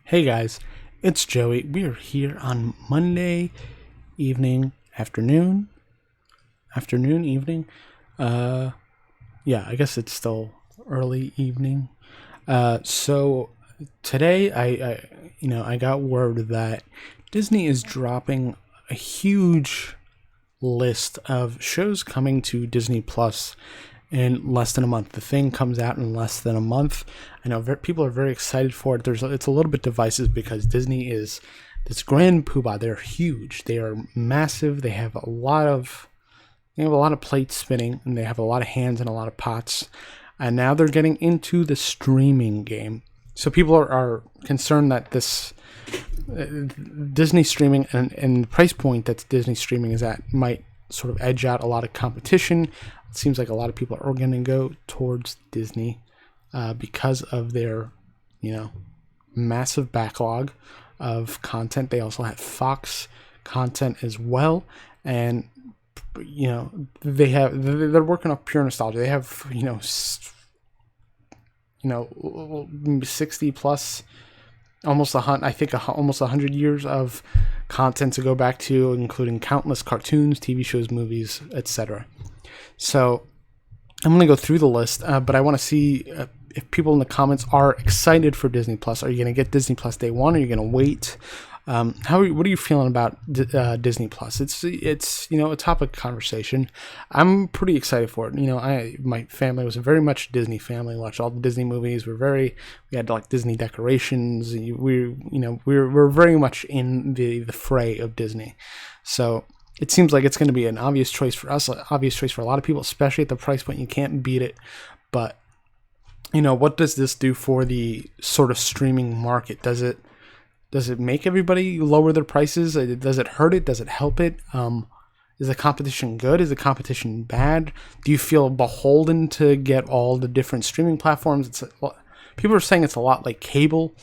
Hey guys, it's Joey. We are here on Monday evening, evening. Uh, yeah, I guess it's still early evening. So today I got word that Disney is dropping a huge list of shows coming to Disney Plus in less than a month. The thing comes out in less than a month. I know people are very excited for it. It's a little bit divisive because Disney is this grand poobah. They're huge. They are massive. They have a lot of plates spinning, and they have a lot of hands and a lot of pots. And now they're getting into the streaming game. So people are concerned that this Disney streaming and the price point that Disney streaming is at might sort of edge out a lot of competition. It seems like a lot of people are going to go towards Disney because of their, massive backlog of content. They also have Fox content as well, and they're working off pure nostalgia. They have 60 plus, almost almost 100 years of content to go back to, including countless cartoons, TV shows, movies, etc. So I'm going to go through the list, but I want to see if people in the comments are excited for Disney Plus. Are you going to get Disney Plus day one? Or are you going to wait? What are you feeling about Disney Plus? It's a topic of conversation. I'm pretty excited for it. My family was a very much Disney family. Watched all the Disney movies. We had like Disney decorations. We're very much in the fray of Disney. So it seems like it's going to be an obvious choice for us, an obvious choice for a lot of people, especially at the price point. You can't beat it. But what does this do for the sort of streaming market? Does it make everybody lower their prices? Does it hurt it? Does it help it? Is the competition good? Is the competition bad? Do you feel beholden to get all the different streaming platforms? People are saying it's a lot like cable,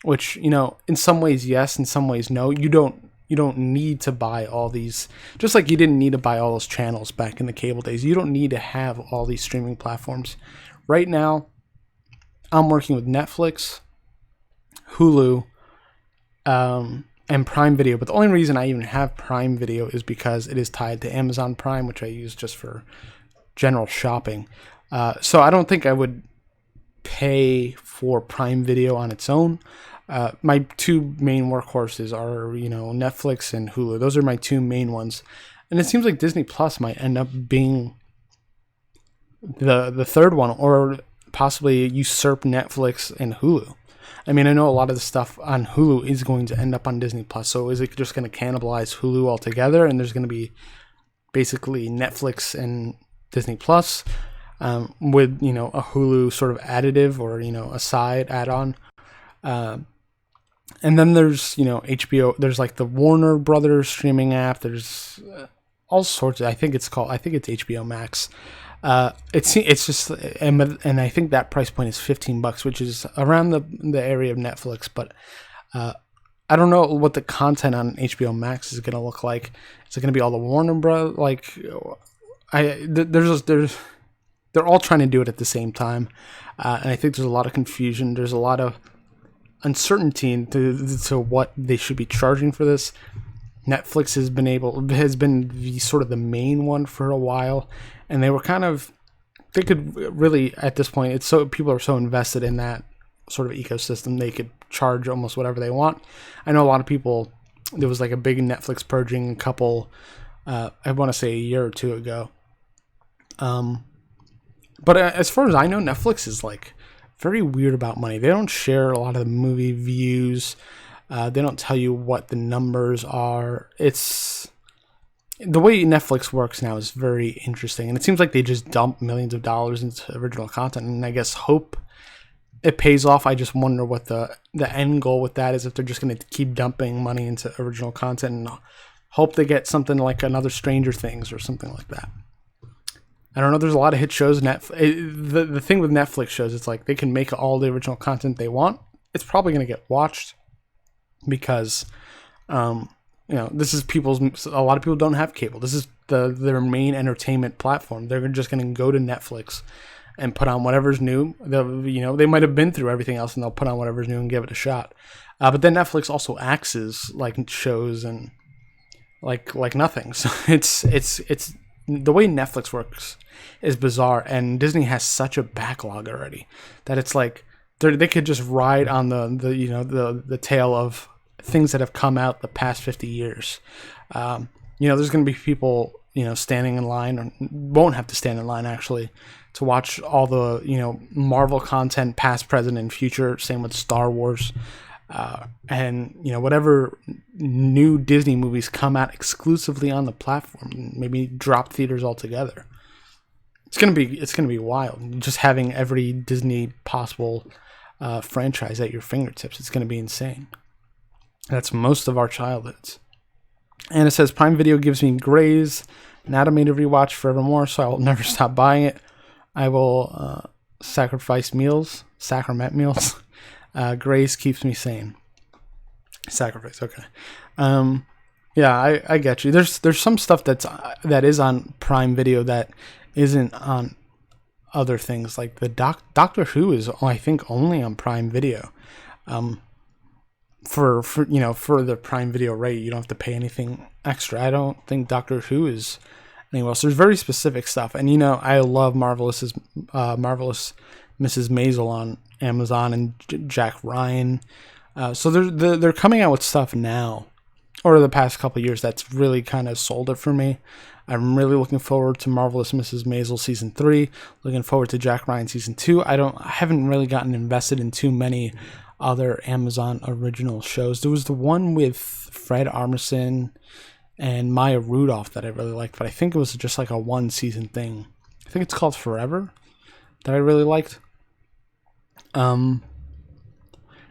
which, in some ways, yes, in some ways, no. You don't need to buy all these, just like you didn't need to buy all those channels back in the cable days. You don't need to have all these streaming platforms. Right now, I'm working with Netflix, Hulu, and Prime Video, but the only reason I even have Prime Video is because it is tied to Amazon Prime, which I use just for general shopping. So I don't think I would pay for Prime Video on its own. My two main workhorses are, Netflix and Hulu. Those are my two main ones. And it seems like Disney Plus might end up being the third one, or possibly usurp Netflix and Hulu. I mean, I know a lot of the stuff on Hulu is going to end up on Disney Plus. So is it just going to cannibalize Hulu altogether, and there's going to be basically Netflix and Disney Plus with a Hulu sort of additive, or a side add-on? And then there's HBO. There's like the Warner Brothers streaming app. There's all sorts of. I think it's HBO Max. It's just, and I think that price point is $15, which is around the area of Netflix. But I don't know what the content on HBO Max is going to look like. Is it going to be all the Warner Bros? They're all trying to do it at the same time, and I think there's a lot of confusion. There's a lot of uncertainty to what they should be charging for this. Netflix has been the sort of the main one for a while, and they could really, at this point, people are so invested in that sort of ecosystem, they could charge almost whatever they want. I know a lot of people, there was like a big Netflix purging I want to say a year or two ago. But as far as I know, Netflix is like very weird about money. They don't share a lot of the movie views. They don't tell you what the numbers are. The way Netflix works now is very interesting, and it seems like they just dump millions of dollars into original content, and I guess hope it pays off. I just wonder what the end goal with that is, if they're just going to keep dumping money into original content and hope they get something like another Stranger Things or something like that. I don't know. There's a lot of hit shows. The thing with Netflix shows, it's like they can make all the original content they want. It's probably going to get watched because, this is a lot of people don't have cable. This is their main entertainment platform. They're just going to go to Netflix and put on whatever's new. They might have been through everything else and they'll put on whatever's new and give it a shot. But then Netflix also axes like shows and like nothing. So it's the way Netflix works is bizarre, and Disney has such a backlog already that it's like they could just ride on the tail of things that have come out the past 50 years. There's going to be people standing in line, or won't have to stand in line actually, to watch all the Marvel content, past, present, and future. Same with Star Wars. And whatever new Disney movies come out exclusively on the platform, maybe drop theaters altogether. It's gonna be wild. Just having every Disney possible franchise at your fingertips. It's gonna be insane. That's most of our childhoods. And it says Prime Video gives me Grey's Anatomy to rewatch forevermore, so I will never stop buying it. I will sacrament meals. Grey's keeps me sane. Sacrifice, okay. I get you. There's some stuff that is on Prime Video that isn't on other things. Like the Doctor Who is, I think, only on Prime Video. For the Prime Video rate, you don't have to pay anything extra. I don't think Doctor Who is anywhere else. There's very specific stuff, and I love Marvelous Mrs. Maisel on Amazon and Jack Ryan. So they're coming out with stuff now, or the past couple of years, that's really kind of sold it for me. I'm really looking forward to Marvelous Mrs. Maisel season 3. Looking forward to Jack Ryan season 2. I haven't really gotten invested in too many other Amazon original shows. There was the one with Fred Armisen and Maya Rudolph that I really liked, but I think it was just like a 1 season thing. I think it's called Forever that I really liked. And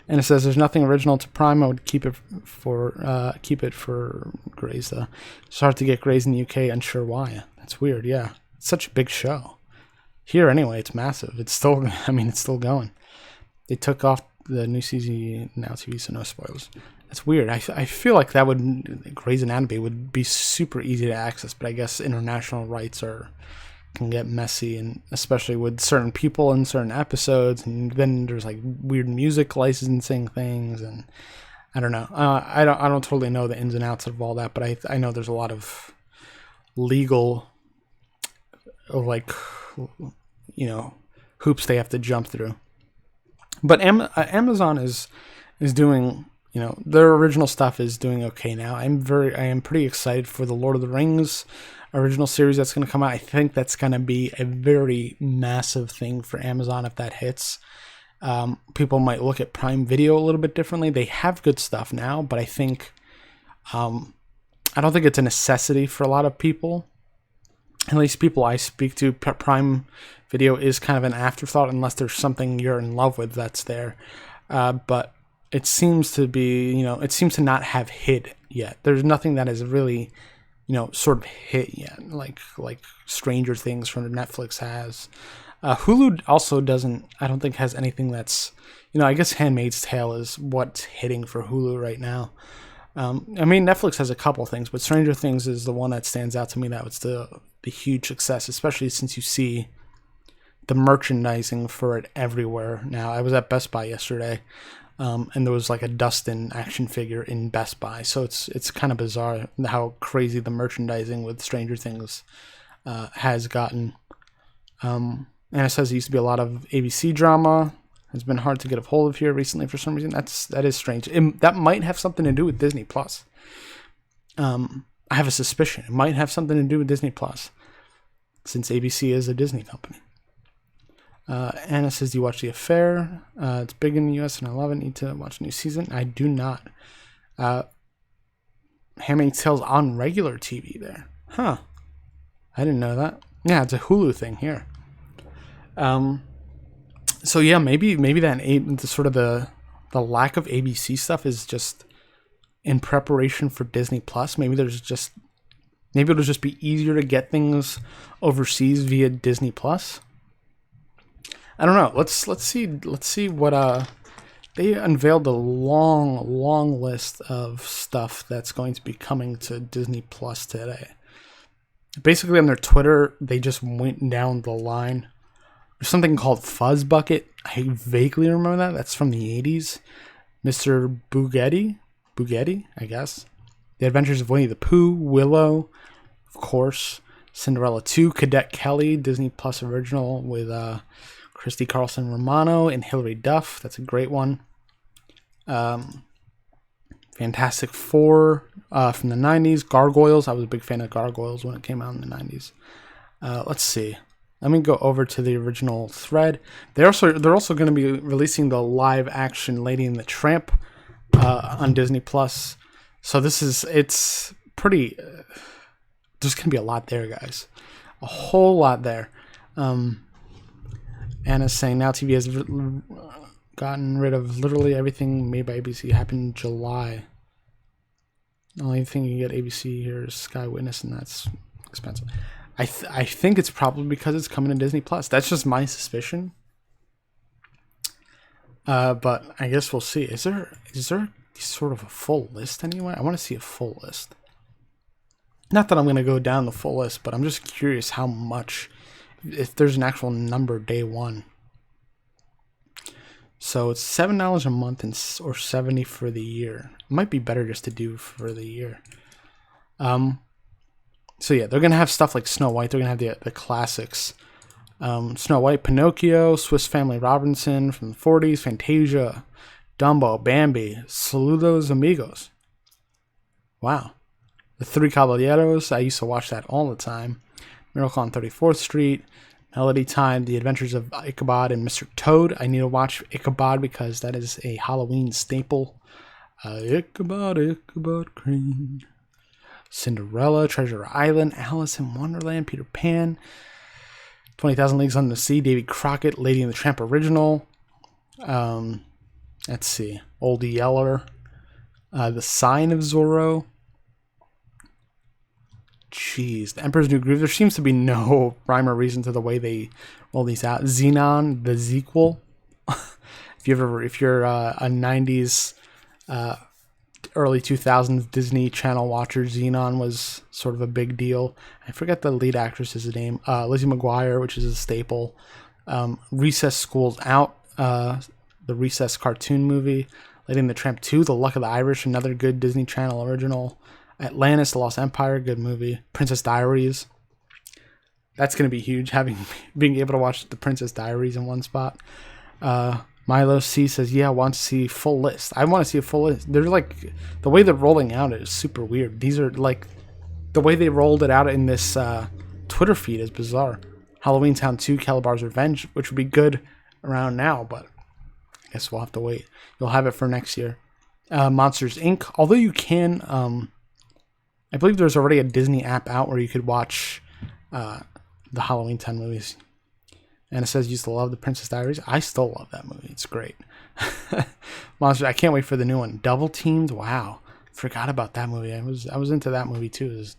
it says there's nothing original to Prime. I would keep it for Grey's. It's hard to get Grey's in the UK. Unsure why. That's weird. Yeah, it's such a big show. Here anyway, it's massive. It's still going. They took off the new season Now TV, so no spoilers. It's weird. I feel like Grey's Anatomy would be super easy to access, but I guess international rights can get messy, and especially with certain people in certain episodes, and then there's like weird music licensing things, and I don't know. I don't totally know the ins and outs of all that, but I know there's a lot of legal hoops they have to jump through. But Amazon is doing, their original stuff is doing okay now. I am pretty excited for the Lord of the Rings original series that's going to come out. I think that's going to be a very massive thing for Amazon if that hits. People might look at Prime Video a little bit differently. They have good stuff now, but I think I don't think it's a necessity for a lot of people. At least people I speak to, Prime Video is kind of an afterthought unless there's something you're in love with that's there. But it seems to be, it seems to not have hit yet. There's nothing that has really, sort of hit yet, like Stranger Things from Netflix has. Hulu also I don't think has anything that's, I guess Handmaid's Tale is what's hitting for Hulu right now. Netflix has a couple things, but Stranger Things is the one that stands out to me. That was the huge success, especially since you see the merchandising for it everywhere now. I was at Best Buy yesterday, and there was like a Dustin action figure in Best Buy. So it's kind of bizarre how crazy the merchandising with Stranger Things has gotten. And it says it used to be a lot of ABC drama. It's been hard to get a hold of here recently for some reason. That is strange. That might have something to do with Disney Plus. I have a suspicion it might have something to do with Disney Plus, since ABC is a Disney company. Anna says, do you watch The Affair? It's big in the US and I love it. Need to watch a new season. I do not. Handmaid's Tale's on regular TV there. Huh. I didn't know that. Yeah, it's a Hulu thing here. So yeah, maybe that sort of the lack of ABC stuff is just in preparation for Disney Plus. Maybe it'll just be easier to get things overseas via Disney Plus. I don't know. Let's see what they unveiled a long list of stuff that's going to be coming to Disney Plus today. Basically on their Twitter, they just went down the line There's something called Fuzz Bucket. I vaguely remember that. That's from the 80s. Mr. Bugatti, I guess. The Adventures of Winnie the Pooh, Willow, of course. Cinderella 2, Cadet Kelly, Disney Plus original with Christy Carlson Romano and Hilary Duff. That's a great one. Fantastic Four from the 90s. Gargoyles. I was a big fan of Gargoyles when it came out in the 90s. Let's see. Let me go over to the original thread. They're also going to be releasing the live action Lady and the Tramp on Disney Plus. So it's pretty. There's going to be a lot there, guys. A whole lot there. Anna's saying now TV has gotten rid of literally everything made by ABC. Happened in July. The only thing you get ABC here is Sky Witness, and that's expensive. I think it's probably because it's coming to Disney Plus. That's just my suspicion. But I guess we'll see. Is there sort of a full list anyway? I want to see a full list. Not that I'm going to go down the full list, but I'm just curious how much, if there's an actual number day one. So it's $7 a month or $70 for the year. It might be better just to do for the year. So yeah, they're going to have stuff like Snow White. They're going to have the classics. Snow White, Pinocchio, Swiss Family Robinson from the 40s, Fantasia, Dumbo, Bambi, Saludos Amigos. Wow. The Three Caballeros. I used to watch that all the time. Miracle on 34th Street. Melody Time, The Adventures of Ichabod and Mr. Toad. I need to watch Ichabod because that is a Halloween staple. Ichabod Crane. Cinderella, Treasure Island, Alice in Wonderland, Peter Pan, 20,000 Leagues Under the Sea, Davy Crockett, Lady and the Tramp original. Let's see, Old Yeller, The Sign of Zorro. Jeez, The Emperor's New Groove. There seems to be no rhyme or reason to the way they roll these out. Xenon, the sequel. if you're a 90s, early 2000s Disney Channel watcher, Xenon was sort of a big deal. I forget the lead actress's name. Lizzie McGuire, which is a staple. Recess School's Out, the Recess cartoon movie. Lady and the Tramp 2, The Luck of the Irish, another good Disney Channel original. Atlantis, The Lost Empire, good movie. Princess Diaries. That's going to be huge, being able to watch the Princess Diaries in one spot. Milo C says, yeah, I want to see full list. I want to see a full list. They're like, the way they're rolling out it is super weird. These are like, the way they rolled it out in this Twitter feed is bizarre. Halloween Town 2, Calabar's Revenge, which would be good around now, but I guess we'll have to wait. You'll have it for next year. Monsters, Inc. Although you can, I believe there's already a Disney app out where you could watch the Halloween Town movies. And it says, used to love the Princess Diaries. I still love that movie. It's great. Monsters, I can't wait for the new one. Double Teamed, wow. Forgot about that movie. I was into that movie too. It was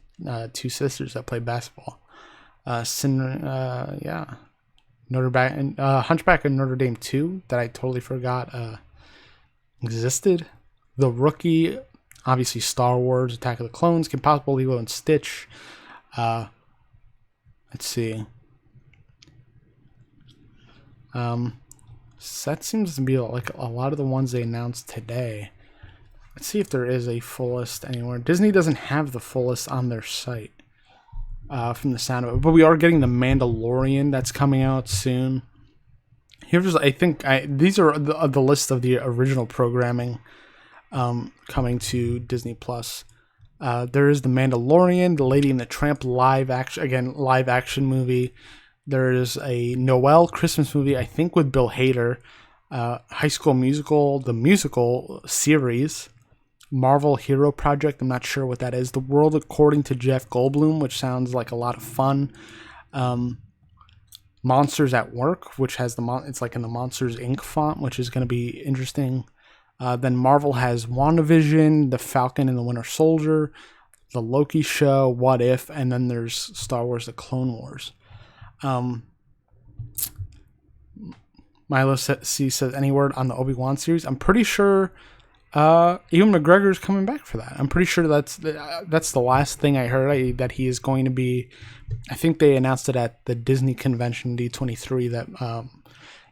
two sisters that played basketball. Yeah. Hunchback of Notre Dame 2 that I totally forgot existed. The Rookie, obviously Star Wars, Attack of the Clones, Kim Possible, Lilo and Stitch. Let's see. So that seems to be like a lot of the ones they announced today. Let's see if there is a full list anywhere. Disney doesn't have the full list on their site from the sound of it, but we are getting The Mandalorian that's coming out soon. Here's, these are the list of the original programming coming to Disney Plus. There is The Mandalorian, The Lady and the Tramp live action movie. There is a Noel Christmas movie, I think with Bill Hader. High School Musical, the musical series. Marvel Hero Project, I'm not sure what that is. The World According to Jeff Goldblum, which sounds like a lot of fun. Monsters at Work, which has it's like in the Monsters Inc. font, which is going to be interesting. Then Marvel has WandaVision, The Falcon and the Winter Soldier, The Loki Show, What If, and then there's Star Wars The Clone Wars. Milo C says, any word on the Obi-Wan series? I'm pretty sure Ewan McGregor's coming back for that. I'm pretty sure that's the last thing I heard, that he is going to be. I think they announced it at the Disney convention D23 that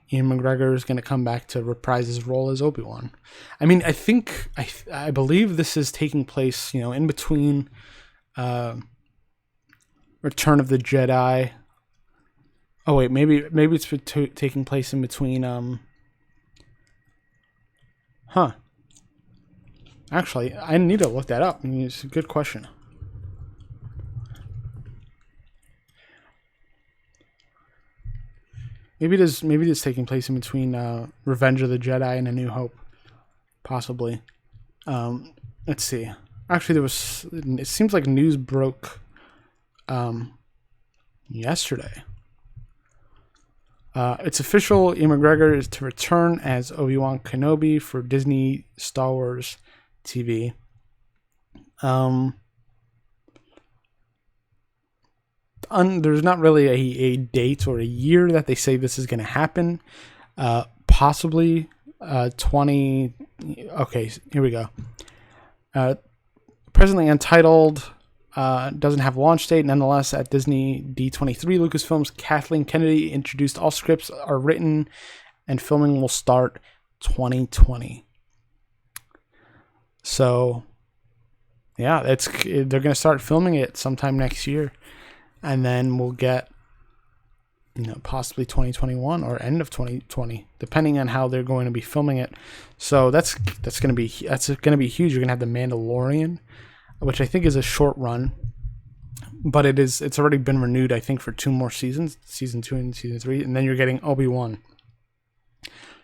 Ewan McGregor is going to come back to reprise his role as Obi-Wan. I mean, I believe this is taking place, in between Return of the Jedi. Oh wait, maybe it's taking place in between. Actually, I need to look that up. I mean, it's a good question. Maybe it is taking place in between Revenge of the Jedi and A New Hope, possibly. Let's see. Actually, it seems like news broke yesterday. It's official. Ewan McGregor is to return as Obi-Wan Kenobi for Disney Star Wars TV. There's not really a date or a year that they say this is going to happen. Possibly 20. Okay, here we go. Presently untitled. Doesn't have a launch date. Nonetheless, at Disney D23, Lucasfilm's Kathleen Kennedy introduced all scripts are written and filming will start 2020. So, yeah, they're going to start filming it sometime next year. And then we'll get, possibly 2021 or end of 2020, depending on how they're going to be filming it. So that's going to be huge. You're going to have The Mandalorian, which I think is a short run, but it's already been renewed, I think, for 2 more seasons, season 2 and season 3, and then you're getting Obi-Wan.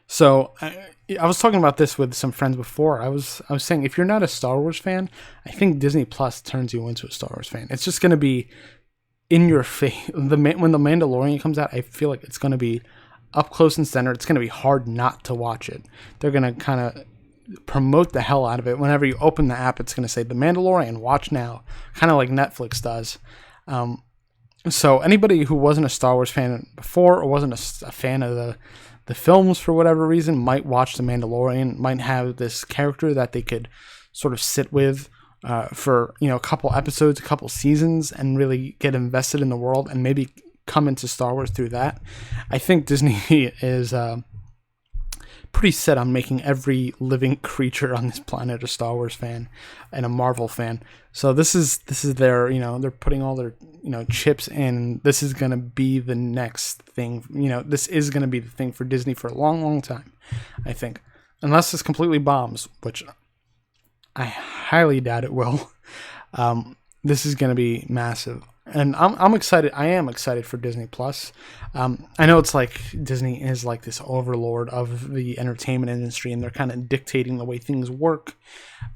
So I was talking about this with some friends before. I was saying, if you're not a Star Wars fan, I think Disney Plus turns you into a Star Wars fan. It's just going to be in your face. When The Mandalorian comes out, I feel like it's going to be up close and center. It's going to be hard not to watch it. They're going to kind of promote the hell out of it. Whenever you open the app, it's going to say The Mandalorian, watch now, kind of like Netflix does. So anybody who wasn't a Star Wars fan before or wasn't a fan of the films for whatever reason might watch The Mandalorian, might have this character that they could sort of sit with for a couple episodes, a couple seasons, and really get invested in the world and maybe come into Star Wars through that. I think Disney is pretty set on making every living creature on this planet a Star Wars fan and a Marvel fan. So this is their, they're putting all their, chips in. This is going to be the next thing. This is going to be the thing for Disney for a long, long time, I think. Unless this completely bombs, which I highly doubt it will. This is going to be massive. And I'm excited. I am excited for Disney Plus. I know it's like Disney is like this overlord of the entertainment industry, and they're kind of dictating the way things work.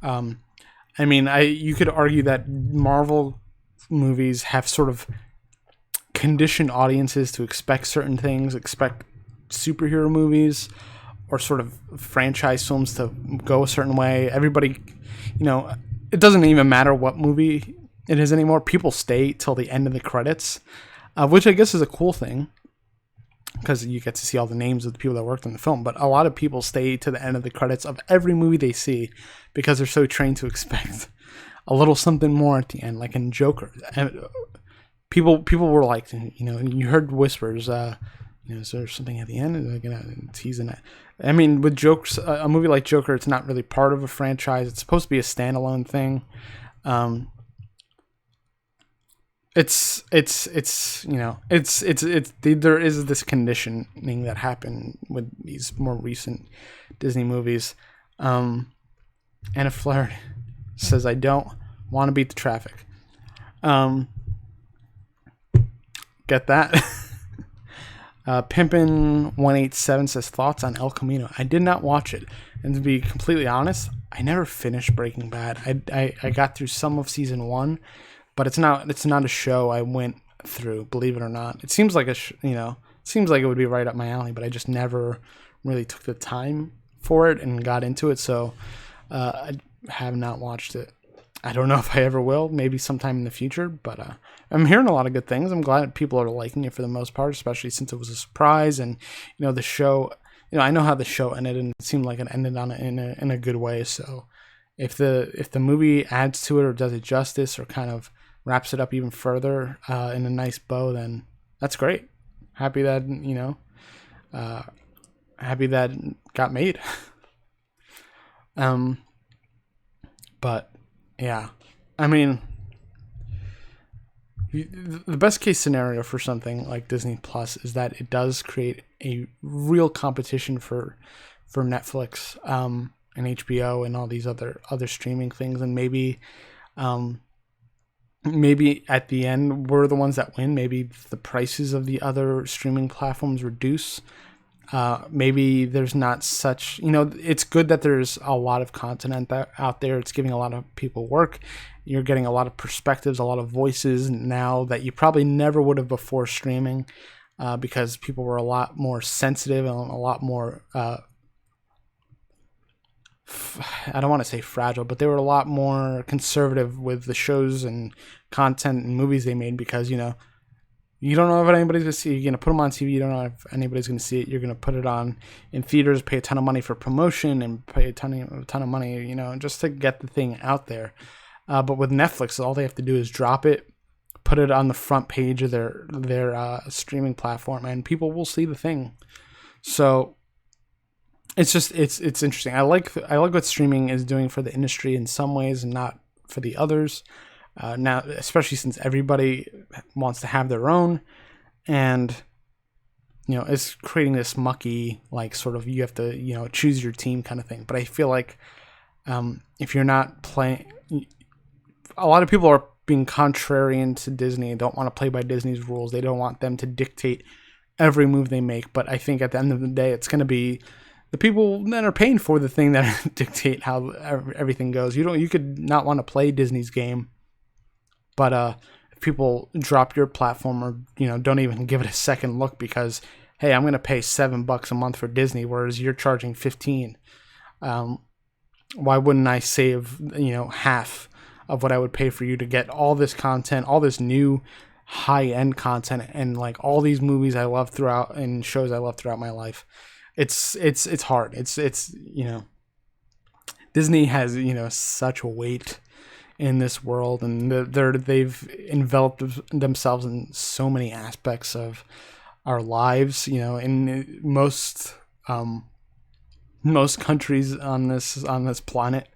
You could argue that Marvel movies have sort of conditioned audiences to expect certain things, expect superhero movies or sort of franchise films to go a certain way. Everybody, it doesn't even matter what movie it is anymore. People stay till the end of the credits, which I guess is a cool thing because you get to see all the names of the people that worked on the film. But a lot of people stay to the end of the credits of every movie they see because they're so trained to expect a little something more at the end, like in Joker. And people were like, you heard whispers. Is there something at the end? Are they gonna tease in it? I mean, with jokes, a movie like Joker, it's not really part of a franchise. It's supposed to be a standalone thing. There is this conditioning that happened with these more recent Disney movies. Anna Flair says, "I don't want to beat the traffic." Get that? Pimpin187 says, thoughts on El Camino. I did not watch it, and to be completely honest, I never finished Breaking Bad. I got through some of season 1, but it's not a show I went through, believe it or not. It seems like seems like it would be right up my alley, but I just never really took the time for it and got into it, so I have not watched it. I don't know if I ever will, maybe sometime in the future, but I'm hearing a lot of good things. I'm glad people are liking it for the most part, especially since it was a surprise, and the show I know how the show ended, and it seemed like it ended on in a good way. So if the movie adds to it or does it justice or kind of wraps it up even further in a nice bow, then that's great. Happy that happy that it got made. But yeah, I mean, the best case scenario for something like Disney Plus is that it does create a real competition for Netflix and HBO and all these other streaming things, and maybe at the end we're the ones that win. Maybe the prices of the other streaming platforms reduce. Maybe there's not such, it's good that there's a lot of content out there. It's giving a lot of people work. You're getting a lot of perspectives, a lot of voices now that you probably never would have before streaming, because people were a lot more sensitive and a lot more, I don't want to say fragile, but they were a lot more conservative with the shows and content and movies they made, because, you don't know if anybody's going to see it. You're going to put them on TV. You don't know if anybody's going to see it. You're going to put it on in theaters, pay a ton of money for promotion, and pay a ton of money, just to get the thing out there. But with Netflix, all they have to do is drop it, put it on the front page of their streaming platform, and people will see the thing. So it's just it's interesting. I like what streaming is doing for the industry in some ways, and not for the others. Now, especially since everybody wants to have their own, and it's creating this mucky, like, sort of, you have to choose your team kind of thing. But I feel like if you're not playing, a lot of people are being contrarian to Disney. Don't want to play by Disney's rules. They don't want them to dictate every move they make. But I think at the end of the day, it's going to be the people that are paying for the thing that dictate how everything goes. You could not want to play Disney's game, but if people drop your platform or don't even give it a second look because, hey, I'm going to pay $7 a month for Disney, whereas you're charging $15. Why wouldn't I save half of what I would pay for you to get all this content, all this new high-end content, and like all these movies I love throughout and shows I love throughout my life? It's hard. It's Disney has such a weight in this world, and they've enveloped themselves in so many aspects of our lives. In most countries on this planet.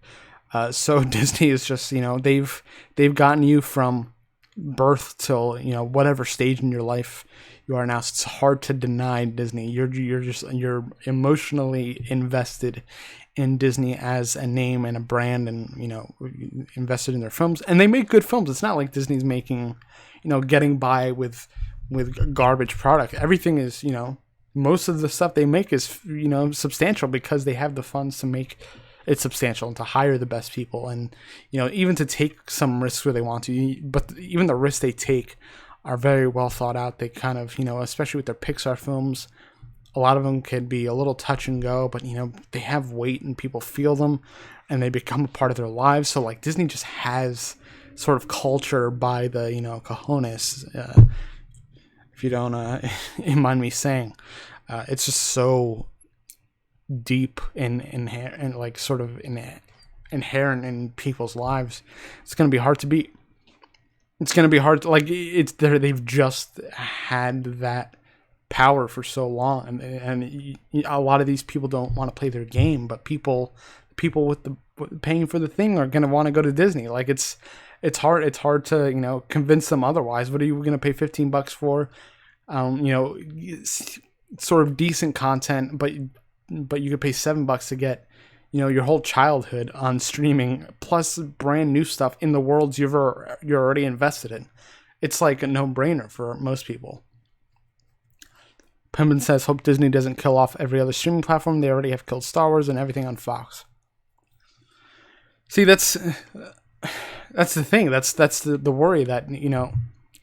So Disney is just they've gotten you from birth till whatever stage in your life you are now. So it's hard to deny Disney. You're emotionally invested in Disney as a name and a brand, and invested in their films, and they make good films. It's not like Disney's making getting by with garbage product. Everything is most of the stuff they make is substantial because they have the funds to make it substantial and to hire the best people, and even to take some risks where they want to. But even the risks they take are very well thought out. They kind of especially with their Pixar films, a lot of them could be a little touch and go, but they have weight and people feel them and they become a part of their lives. So like Disney just has sort of culture by the cojones, if you don't mind me saying. It's just so deep and like sort of inherent in people's lives. It's going to be hard to beat. It's going to be hard to, like, it's there. They've just had that power for so long, and a lot of these people don't want to play their game, but people with the paying for the thing are going to want to go to Disney. Like it's hard to convince them otherwise. What are you going to pay $15 for? Sort of decent content, but you could pay $7 to get your whole childhood on streaming, plus brand new stuff in the worlds you're already invested in. It's like a no-brainer for most people. Pimpin says, hope Disney doesn't kill off every other streaming platform. They already have killed Star Wars and everything on Fox. See, that's the thing. That's the worry that,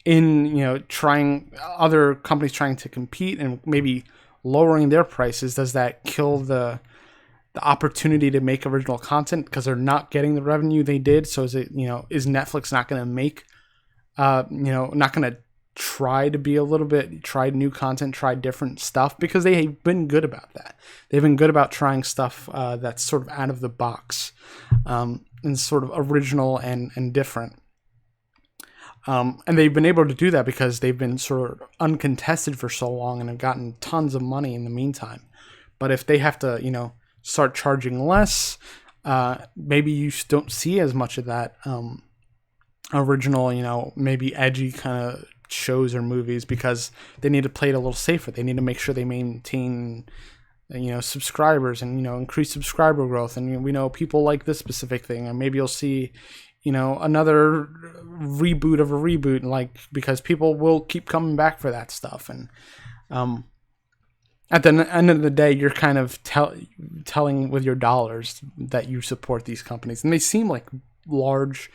in, trying other companies trying to compete and maybe lowering their prices, does that kill the opportunity to make original content because they're not getting the revenue they did? So is Netflix not going to make, not going to try new content, try different stuff, because they've been good about that. They've been good about trying stuff that's sort of out of the box, and sort of original and different. And they've been able to do that because they've been sort of uncontested for so long and have gotten tons of money in the meantime. But if they have to, start charging less, maybe you don't see as much of that original, maybe edgy kind of shows or movies, because they need to play it a little safer. They need to make sure they maintain, subscribers and, increase subscriber growth. And we know people like this specific thing, and maybe you'll see, another reboot of a reboot, because people will keep coming back for that stuff. And at the end of the day, you're kind of telling with your dollars that you support these companies, and they seem like large.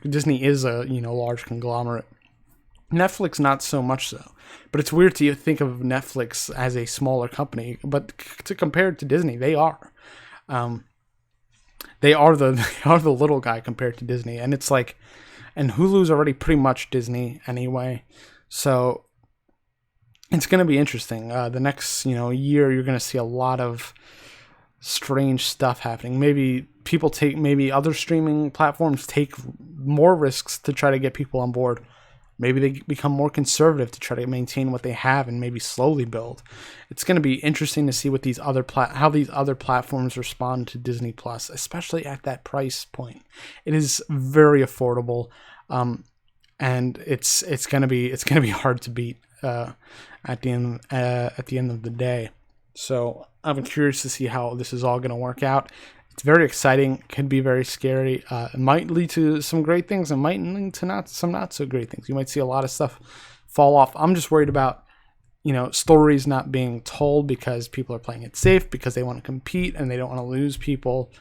Disney is a large conglomerate. Netflix not so much so, but it's weird to think of Netflix as a smaller company. But to compare it to Disney, they are. They are the little guy compared to Disney, and it's like, and Hulu's already pretty much Disney anyway, so it's going to be interesting. The next year, you're going to see a lot of strange stuff happening. Maybe other streaming platforms take more risks to try to get people on board. Maybe they become more conservative to try to maintain what they have and maybe slowly build. It's going to be interesting to see what how these other platforms respond to Disney Plus, especially at that price point. It is very affordable, and it's going to be hard to beat at the end of the day. So I'm curious to see how this is all going to work out. It's very exciting. Can be very scary. It might lead to some great things. It might lead to some not so great things. You might see a lot of stuff fall off. I'm just worried about, stories not being told because people are playing it safe, because they want to compete and they don't want to lose people.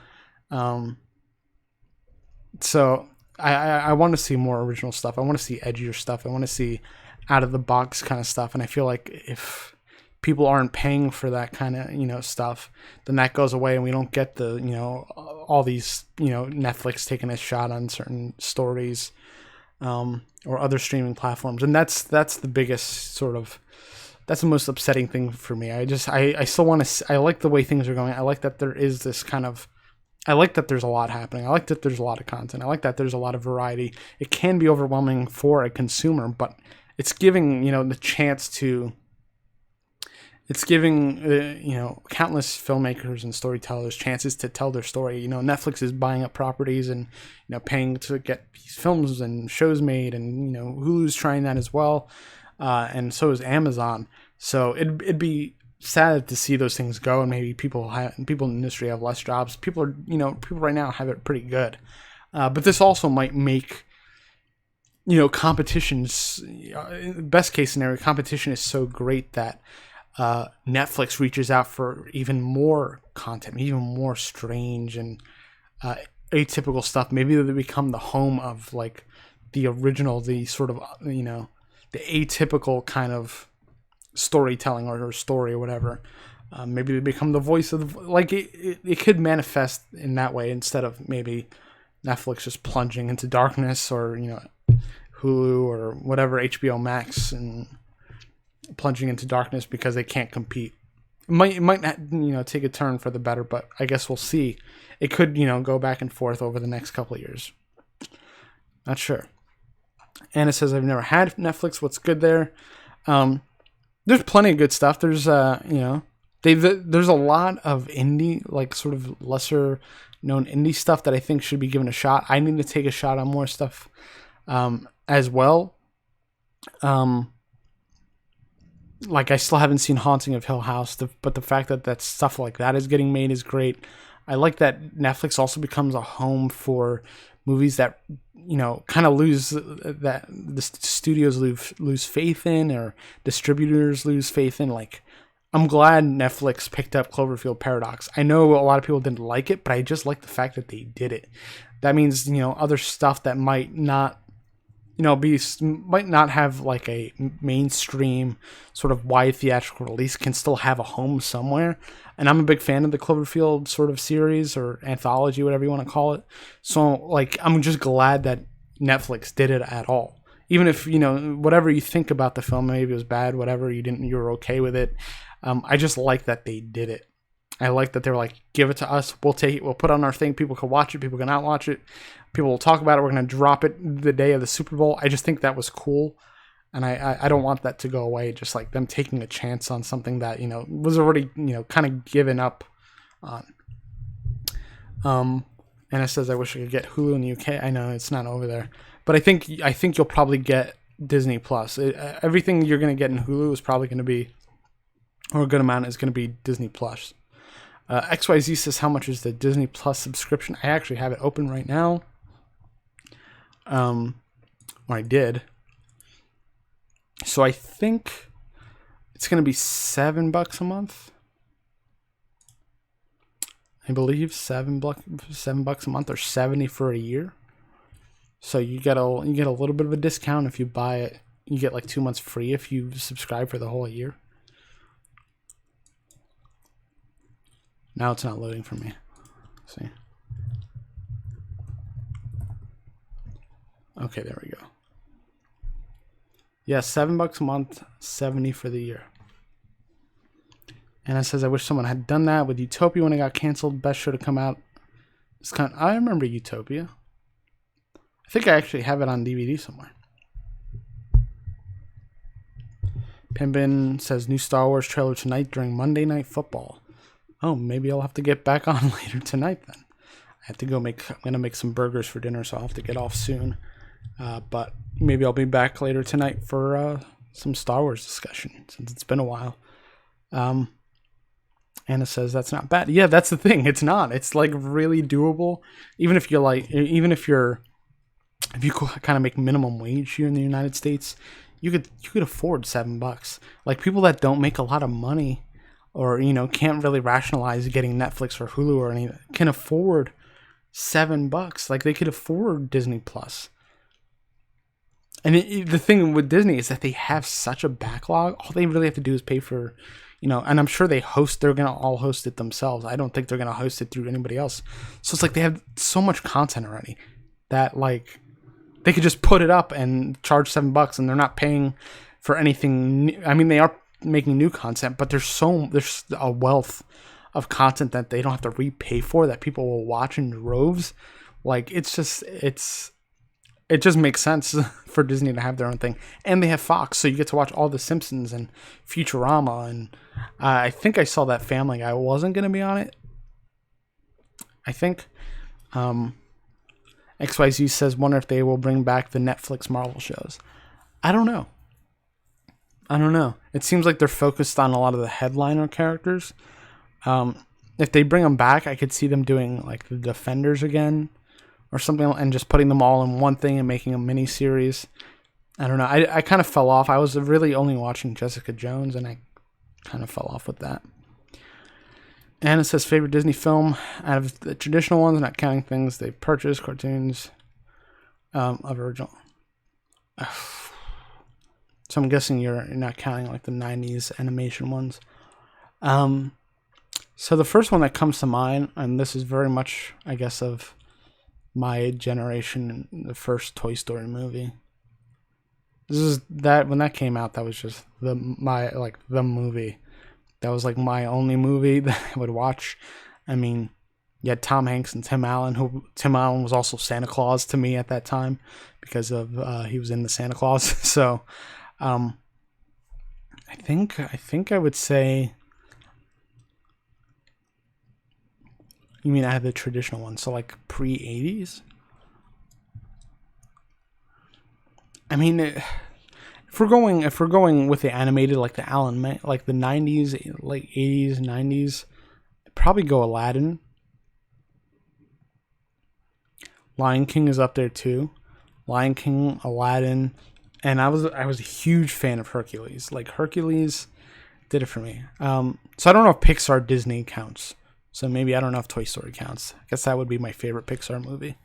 So I want to see more original stuff. I want to see edgier stuff. I want to see out of the box kind of stuff. And I feel like if people aren't paying for that kind of, stuff, then that goes away and we don't get the, all these, Netflix taking a shot on certain stories, or other streaming platforms. And that's the biggest that's the most upsetting thing for me. I still want to, I like the way things are going. I like that there is this I like that there's a lot happening. I like that there's a lot of content. I like that there's a lot of variety. It can be overwhelming for a consumer, but it's giving, the chance to, it's giving, countless filmmakers and storytellers chances to tell their story. Netflix is buying up properties and, paying to get these films and shows made, and, Hulu's trying that as well. And so is Amazon. So it'd be sad to see those things go, and maybe people in the industry have less jobs. People right now have it pretty good. But this also might make, competitions, best case scenario, competition is so great that Netflix reaches out for even more content, even more strange and atypical stuff. Maybe they become the home of the original, the sort of the atypical kind of storytelling or story or whatever. Maybe they become the voice of it could manifest in that way, instead of maybe Netflix just plunging into darkness, or Hulu or whatever, HBO Max, and plunging into darkness because they can't compete. It might not, take a turn for the better, but I guess we'll see. It could, go back and forth over the next couple of years. Not sure. Anna says, I've never had Netflix. What's good there? There's plenty of good stuff. There's, there's a lot of indie, sort of lesser known indie stuff that I think should be given a shot. I need to take a shot on more stuff, as well. I still haven't seen Haunting of Hill House, but the fact that stuff like that is getting made is great. I like that Netflix also becomes a home for movies that, kind of lose that the studios lose faith in, or distributors lose faith in. I'm glad Netflix picked up Cloverfield Paradox. I know a lot of people didn't like it, but I just like the fact that they did it. That means, other stuff that might not, might not have a mainstream sort of wide theatrical release can still have a home somewhere. And I'm a big fan of the Cloverfield sort of series or anthology, whatever you want to call it. So I'm just glad that Netflix did it at all. even if, whatever you think about the film, maybe it was bad, whatever, you were okay with it. I just like that they did it. I like that they were like, give it to us. We'll take it. We'll put it on our thing. People can watch it. People can not watch it. People will talk about it. We're going to drop it the day of the Super Bowl. I just think that was cool. And I don't want that to go away. Just like them taking a chance on something that, was already, kind of given up on. And it says, I wish I could get Hulu in the UK. I know it's not over there, but I think you'll probably get Disney Plus. Everything you're going to get in Hulu is probably going to be, or a good amount is going to be Disney Plus. XYZ says, how much is the Disney Plus subscription? I actually have it open right now. Or I did. So I think it's going to be $7 a month. I believe $7 a month, or $70 for a year. So you get a little bit of a discount if you buy it. You get like 2 months free if you subscribe for the whole year. Now it's not loading for me. Let's see. Okay, there we go. Yeah, $7 a month, $70 for the year. And it says, I wish someone had done that with Utopia when it got canceled. Best show to come out. I remember Utopia. I think I actually have it on DVD somewhere. Pimbin says, new Star Wars trailer tonight during Monday Night Football. Oh, maybe I'll have to get back on later tonight then. I have to go I'm going to make some burgers for dinner, so I'll have to get off soon. But maybe I'll be back later tonight for some Star Wars discussion, since it's been a while. Anna says, that's not bad. Yeah, that's the thing. It's not. It's like really doable. Even if you kind of make minimum wage here in the United States, you could afford $7. Like people that don't make a lot of money, or can't really rationalize getting Netflix or Hulu or anything, can afford $7. Like they could afford Disney Plus. And the thing with Disney is that they have such a backlog. All they really have to do is pay for, and I'm sure they're going to all host it themselves. I don't think they're going to host it through anybody else. So it's like they have so much content already that like they could just put it up and charge $7, and they're not paying for anything new. I mean, they are making new content, but there's a wealth of content that they don't have to repay for, that people will watch in droves. Like it just makes sense for Disney to have their own thing. And they have Fox, so you get to watch all the Simpsons and Futurama. And I think I saw that Family Guy wasn't going to be on it. I think. XYZ says, wonder if they will bring back the Netflix Marvel shows. I don't know. It seems like they're focused on a lot of the headliner characters. If they bring them back, I could see them doing like the Defenders again, or something, and just putting them all in one thing and making a mini series. I don't know. I kind of fell off. I was really only watching Jessica Jones, and I kind of fell off with that. And it says, favorite Disney film out of the traditional ones, not counting things they purchased, cartoons of original. So I'm guessing you're not counting like the 90s animation ones. So the first one that comes to mind, and this is very much, I guess, of my generation, the first Toy Story movie. When that came out, that was just the movie. That was like my only movie that I would watch. I mean, you had Tom Hanks and Tim Allen, Tim Allen was also Santa Claus to me at that time because of he was in the Santa Claus. So I think I would say, you mean I have the traditional one, so like pre-80s? I mean, if we're going with the animated, like the like the 90s, like 80s, 90s, I'd probably go Aladdin. Lion King is up there too. Lion King, Aladdin, and I was a huge fan of Hercules. Like Hercules did it for me. So I don't know if Pixar Disney counts. So maybe I don't know if Toy Story counts. I guess that would be my favorite Pixar movie.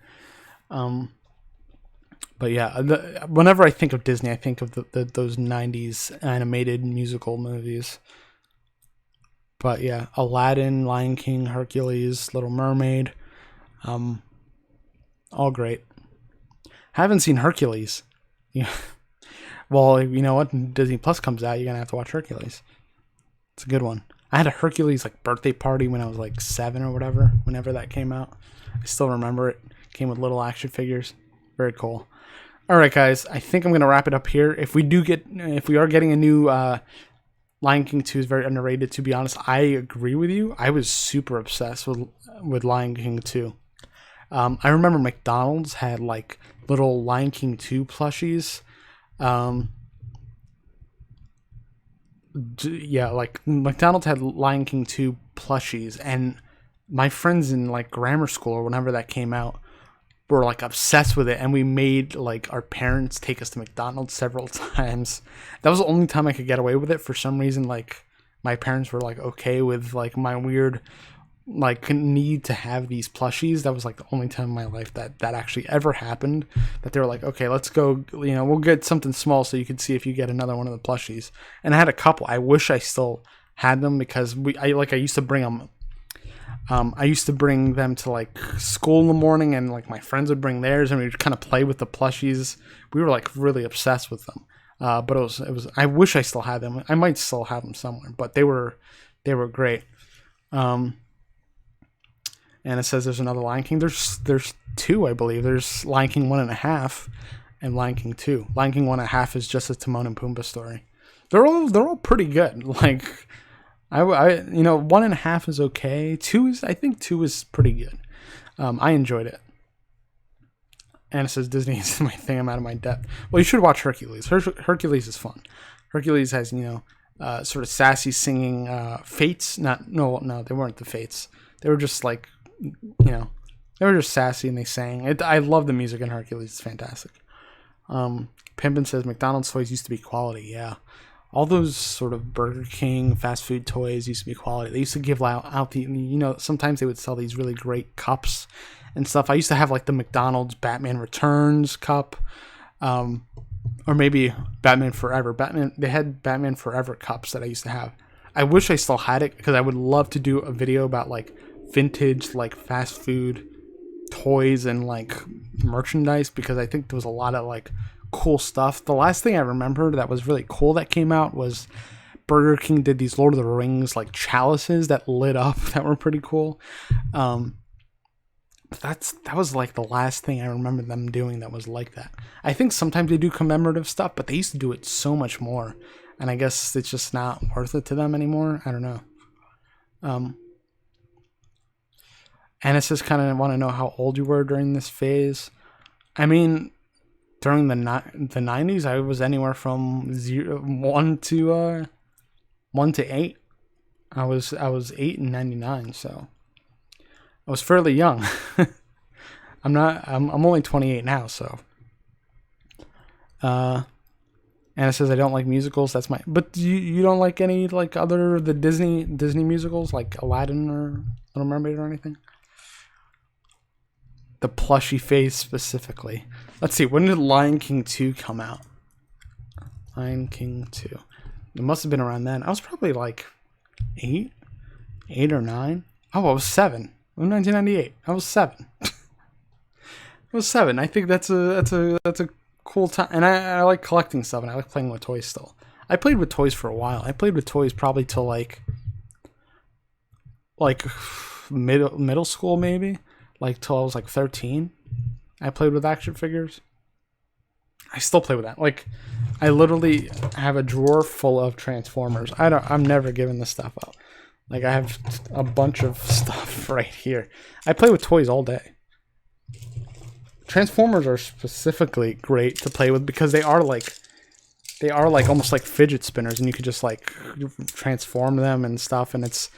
But yeah, whenever I think of Disney, I think of those 90s animated musical movies. But yeah, Aladdin, Lion King, Hercules, Little Mermaid, all great. Haven't seen Hercules. Yeah, Well, you know what? When Disney Plus comes out, you're gonna have to watch Hercules. It's a good one. I had a Hercules like birthday party when I was like 7 or whatever. Whenever that came out, I still remember it. Came with little action figures. Very cool. All right, guys. I think I'm gonna wrap it up here. If we are getting a new Lion King 2 is very underrated. To be honest, I agree with you. I was super obsessed with Lion King 2. I remember McDonald's had like little Lion King 2 plushies. Yeah, like McDonald's had Lion King 2 plushies, and my friends in like grammar school or whenever that came out were like obsessed with it, and we made like our parents take us to McDonald's several times. That was the only time I could get away with it. For some reason, like my parents were like okay with like my weird like need to have these plushies. That was like the only time in my life that actually ever happened, that they were like, okay, let's go, we'll get something small so you can see if you get another one of the plushies. And I had a couple. I wish I still had them, because I used to bring them. I used to bring them to like school in the morning, and like my friends would bring theirs, and we would kind of play with the plushies. We were like really obsessed with them. But it was. I wish I still had them. I might still have them somewhere, but they were great. And it says there's another Lion King. There's 2, I believe. There's Lion King 1.5 and Lion King 2. Lion King 1.5 is just a Timon and Pumbaa story. They're all pretty good. Like I 1.5 is okay. I think 2 is pretty good. I enjoyed it. And it says Disney is my thing. I'm out of my depth. Well, you should watch Hercules. Hercules is fun. Hercules has sort of sassy singing. Fates. No, they weren't the Fates. They were just like, they were just sassy and they sang. I love the music in Hercules. It's fantastic. Pimpin says McDonald's toys used to be quality. Yeah. All those sort of Burger King fast food toys used to be quality. They used to give out sometimes they would sell these really great cups and stuff. I used to have like the McDonald's Batman Returns cup, or maybe Batman Forever. They had Batman Forever cups that I used to have. I wish I still had it, because I would love to do a video about like vintage like fast food toys and like merchandise, because I think there was a lot of like cool stuff. The last thing I remember that was really cool that came out was Burger King did these Lord of the Rings like chalices that lit up that were pretty cool. That was like the last thing I remember them doing that was like that. I think sometimes they do commemorative stuff, but they used to do it so much more, and I guess it's just not worth it to them anymore. I don't know. And it says kind of want to know how old you were during this phase. I mean, during the 90s, I was anywhere from 1 to 8. I was 8 in 99, so I was fairly young. I'm only 28 now, so. And it says I don't like musicals. But you don't like any like the Disney musicals like Aladdin or Little Mermaid or anything? The plushy face specifically. Let's see, when did Lion King 2 come out? Lion King 2. It must have been around then. I was probably like 8 or 9. Oh, I was 7. It was 1998. I was 7. I was 7. I think that's a cool time. And I like collecting stuff, and I like playing with toys still. I played with toys for a while. I played with toys probably till like middle school maybe. Like till I was like 13, I played with action figures. I still play with that. Like, I literally have a drawer full of Transformers. I'm never giving this stuff up. Like, I have a bunch of stuff right here. I play with toys all day. Transformers are specifically great to play with because they are like almost like fidget spinners, and you could just like transform them and stuff, and it's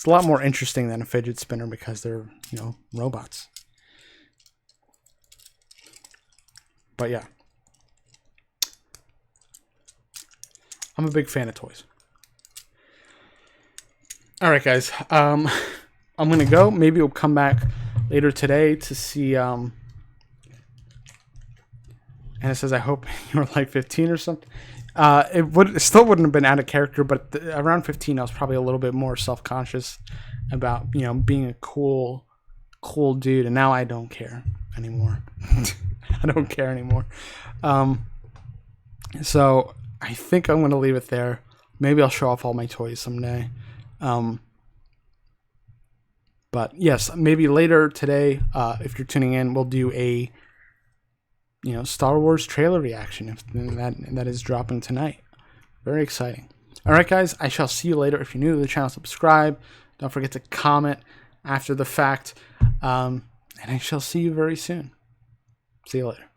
a lot more interesting than a fidget spinner because they're, robots. But yeah. I'm a big fan of toys. All right, guys. I'm going to go. Maybe we'll come back later today to see... and it says, I hope you were like 15 or something. It still wouldn't have been out of character, but around 15, I was probably a little bit more self-conscious about, being a cool dude. And now I don't care anymore. I don't care anymore. So I think I'm going to leave it there. Maybe I'll show off all my toys someday. But yes, maybe later today, if you're tuning in, we'll do a Star Wars trailer reaction if that is dropping tonight. Very exciting. All right, guys, I shall see you later. If you're new to the channel, subscribe. Don't forget to comment after the fact. And I shall see you very soon. See you later.